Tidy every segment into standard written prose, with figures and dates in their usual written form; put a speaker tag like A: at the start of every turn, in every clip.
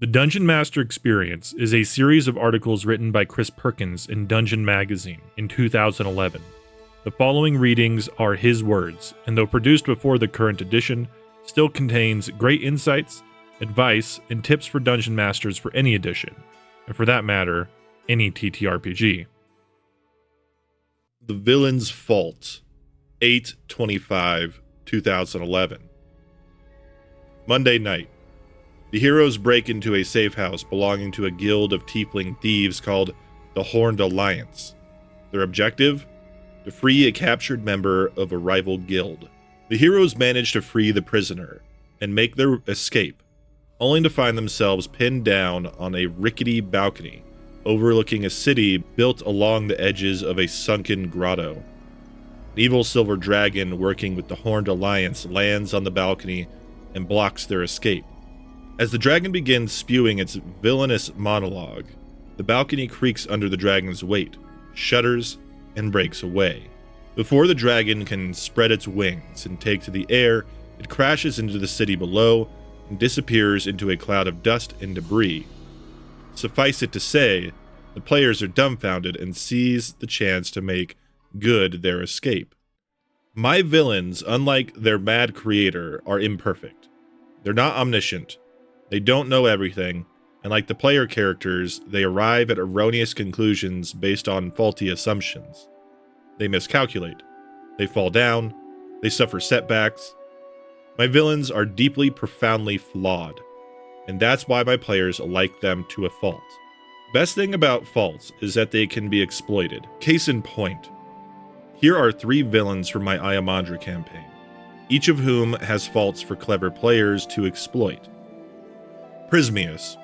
A: The Dungeon Master Experience is a series of articles written by Chris Perkins in Dungeon Magazine in 2011. The following readings are his words, and though produced before the current edition, still contains great insights, advice, and tips for Dungeon Masters for any edition, and for that matter, any TTRPG.
B: The Villain's Fault, 8/25/2011. Monday night. The heroes break into a safe house belonging to a guild of tiefling thieves called the Horned Alliance. Their objective? To free a captured member of a rival guild. The heroes manage to free the prisoner and make their escape, only to find themselves pinned down on a rickety balcony overlooking a city built along the edges of a sunken grotto. An evil silver dragon working with the Horned Alliance lands on the balcony and blocks their escape. As the dragon begins spewing its villainous monologue, the balcony creaks under the dragon's weight, shudders, and breaks away. Before the dragon can spread its wings and take to the air, it crashes into the city below and disappears into a cloud of dust and debris. Suffice it to say, the players are dumbfounded and seize the chance to make good their escape. My villains, unlike their mad creator, are imperfect. They're not omniscient. They don't know everything, and like the player characters, they arrive at erroneous conclusions based on faulty assumptions. They miscalculate. They fall down. They suffer setbacks. My villains are deeply, profoundly flawed, and that's why my players like them to a fault. Best thing about faults is that they can be exploited. Case in point. Here are 3 villains from my Iamandra campaign, each of whom has faults for clever players to exploit. Prismius.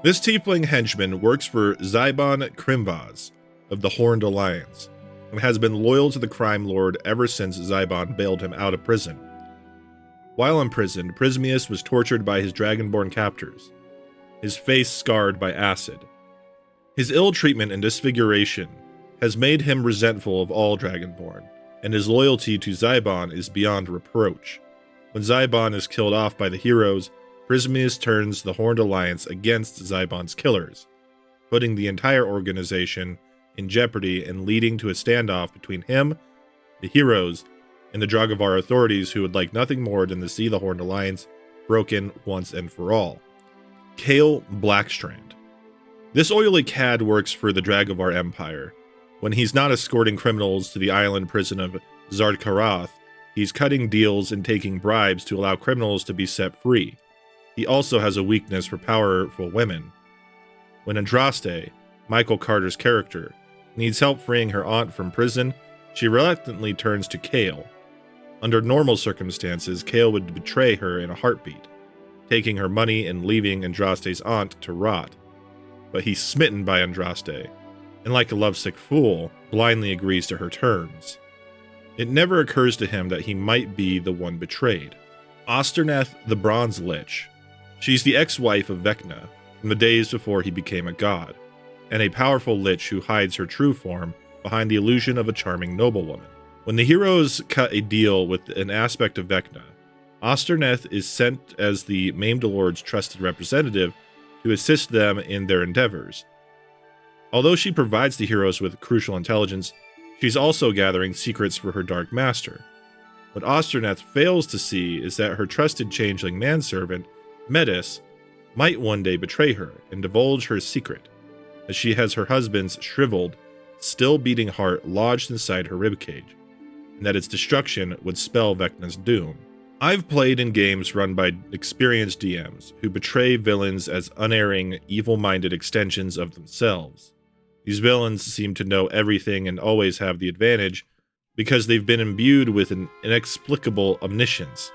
B: This tiefling henchman works for Zybon Krimvaz of the Horned Alliance, and has been loyal to the crime lord ever since Zybon bailed him out of prison. While imprisoned, Prismius was tortured by his dragonborn captors, his face scarred by acid. His ill treatment and disfiguration has made him resentful of all dragonborn, and his loyalty to Zybon is beyond reproach. When Zybon is killed off by the heroes, Prismius turns the Horned Alliance against Zybon's killers, putting the entire organization in jeopardy and leading to a standoff between him, the heroes, and the Dragavar authorities who would like nothing more than to see the Horned Alliance broken once and for all. Kale Blackstrand. This oily cad works for the Dragavar Empire. When he's not escorting criminals to the island prison of Zardkarath, he's cutting deals and taking bribes to allow criminals to be set free. He also has a weakness for powerful women. When Andraste, Michael Carter's character, needs help freeing her aunt from prison, she reluctantly turns to Kale. Under normal circumstances, Kale would betray her in a heartbeat, taking her money and leaving Andraste's aunt to rot. But he's smitten by Andraste, and like a lovesick fool, blindly agrees to her terms. It never occurs to him that he might be the one betrayed. Osterneth the Bronze Lich. She's the ex-wife of Vecna, from the days before he became a god, and a powerful lich who hides her true form behind the illusion of a charming noblewoman. When the heroes cut a deal with an aspect of Vecna, Osterneth is sent as the maimed lord's trusted representative to assist them in their endeavors. Although she provides the heroes with crucial intelligence, she's also gathering secrets for her Dark Master. What Osterneth fails to see is that her trusted changeling manservant, Metis, might one day betray her and divulge her secret, as she has her husband's shriveled, still beating heart lodged inside her ribcage, and that its destruction would spell Vecna's doom. I've played in games run by experienced DMs who portray villains as unerring, evil-minded extensions of themselves. These villains seem to know everything and always have the advantage because they've been imbued with an inexplicable omniscience.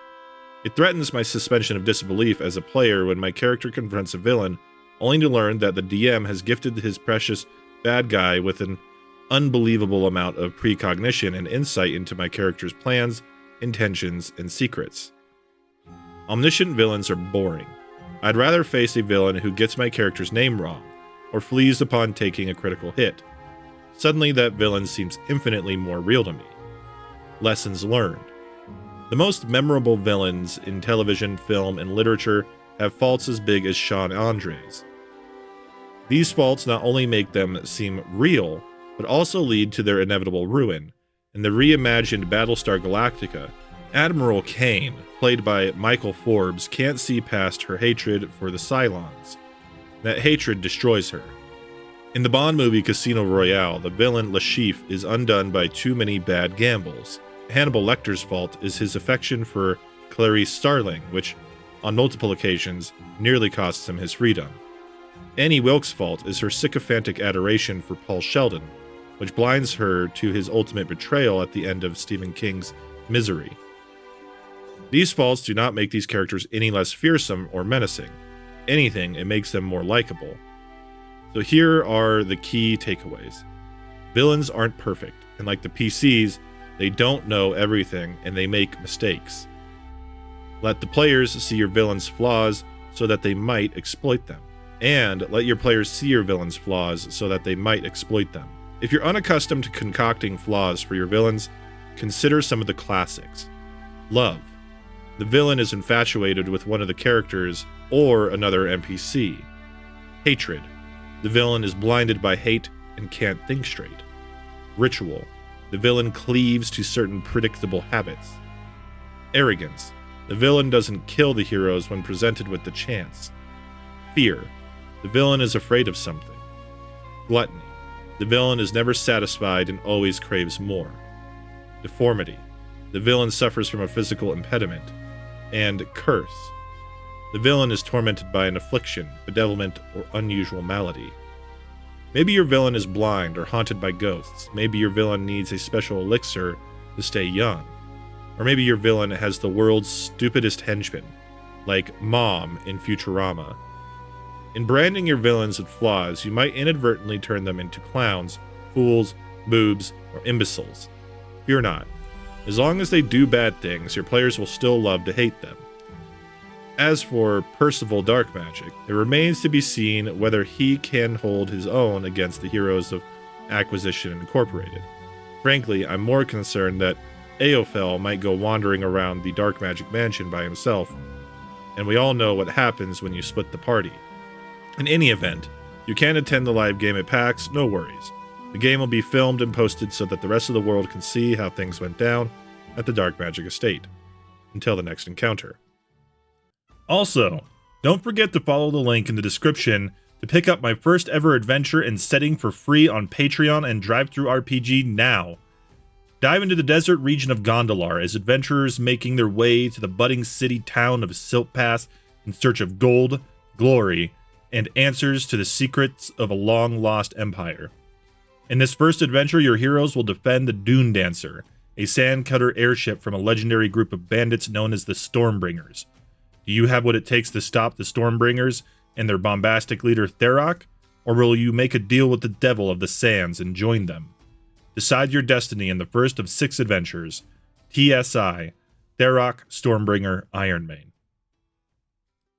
B: It threatens my suspension of disbelief as a player when my character confronts a villain, only to learn that the DM has gifted his precious bad guy with an unbelievable amount of precognition and insight into my character's plans, intentions, and secrets. Omniscient villains are boring. I'd rather face a villain who gets my character's name wrong, or flees upon taking a critical hit. Suddenly that villain seems infinitely more real to me. Lessons learned. The most memorable villains in television, film, and literature have faults as big as Sean Andre's. These faults not only make them seem real, but also lead to their inevitable ruin. In the reimagined Battlestar Galactica, Admiral Kane, played by Michael Forbes, can't see past her hatred for the Cylons. That hatred destroys her. In the Bond movie Casino Royale, the villain Le Chiffre is undone by too many bad gambles. Hannibal Lecter's fault is his affection for Clarice Starling, which, on multiple occasions, nearly costs him his freedom. Annie Wilkes' fault is her sycophantic adoration for Paul Sheldon, which blinds her to his ultimate betrayal at the end of Stephen King's Misery. These faults do not make these characters any less fearsome or menacing. Anything, it makes them more likable. So here are the key takeaways. Villains aren't perfect, and like the PCs, they don't know everything and they make mistakes. Let the players see your villains' flaws so that they might exploit them. And let your players see your villains' flaws so that they might exploit them. If you're unaccustomed to concocting flaws for your villains, consider some of the classics. Love. The villain is infatuated with one of the characters or another NPC. Hatred. The villain is blinded by hate and can't think straight. Ritual. The villain cleaves to certain predictable habits. Arrogance. The villain doesn't kill the heroes when presented with the chance. Fear. The villain is afraid of something. Gluttony. The villain is never satisfied and always craves more. Deformity. The villain suffers from a physical impediment. And curse. The villain is tormented by an affliction, bedevilment, or unusual malady. Maybe your villain is blind or haunted by ghosts. Maybe your villain needs a special elixir to stay young. Or maybe your villain has the world's stupidest henchman, like Mom in Futurama. In branding your villains with flaws, you might inadvertently turn them into clowns, fools, boobs, or imbeciles. Fear not. As long as they do bad things, your players will still love to hate them. As for Percival Darkmagic, it remains to be seen whether he can hold his own against the heroes of Acquisition Incorporated. Frankly, I'm more concerned that Aophel might go wandering around the Darkmagic mansion by himself, and we all know what happens when you split the party. In any event, you can attend the live game at PAX, no worries. The game will be filmed and posted so that the rest of the world can see how things went down at the Darkmagic estate. Until the next encounter. Also, don't forget to follow the link in the description to pick up my first ever adventure and setting for free on Patreon and DriveThruRPG now. Dive into the desert region of Gondolar as adventurers making their way to the budding city town of Silt Pass in search of gold, glory, and answers to the secrets of a long-lost empire. In this first adventure, your heroes will defend the Dune Dancer, a sandcutter airship from a legendary group of bandits known as the Stormbringers. Do you have what it takes to stop the Stormbringers and their bombastic leader Tharok, or will you make a deal with the devil of the sands and join them? Decide your destiny in the first of 6 adventures. TSI, Tharok, Stormbringer, Ironmane.